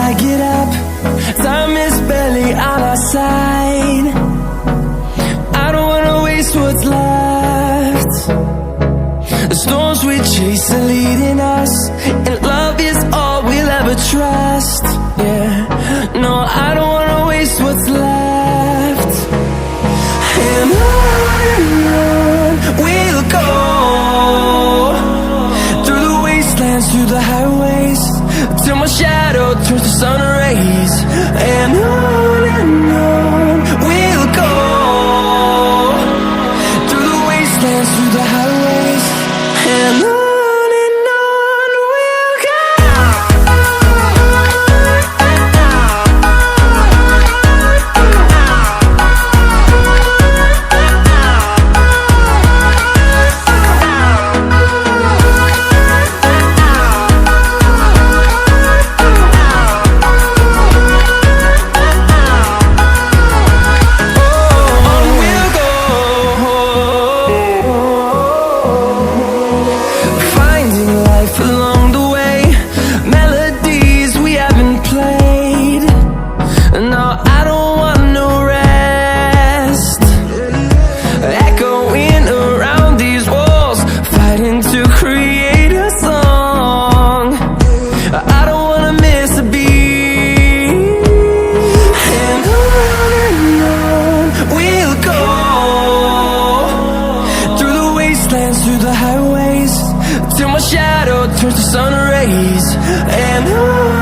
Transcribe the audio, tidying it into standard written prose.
I get up, time is barely on our side. I don't wanna waste what's left. The storms we chase are leading us, and love is all we'll ever trust. Yeah, no, I don't wanna waste what's left. And on we'll go, through the wastelands, through the highways, till my shadow turns to sun rays. And on we'll go, through the wastelands, through the highways, and on we'll go. Through the highways, till my shadow turns to sun rays. And on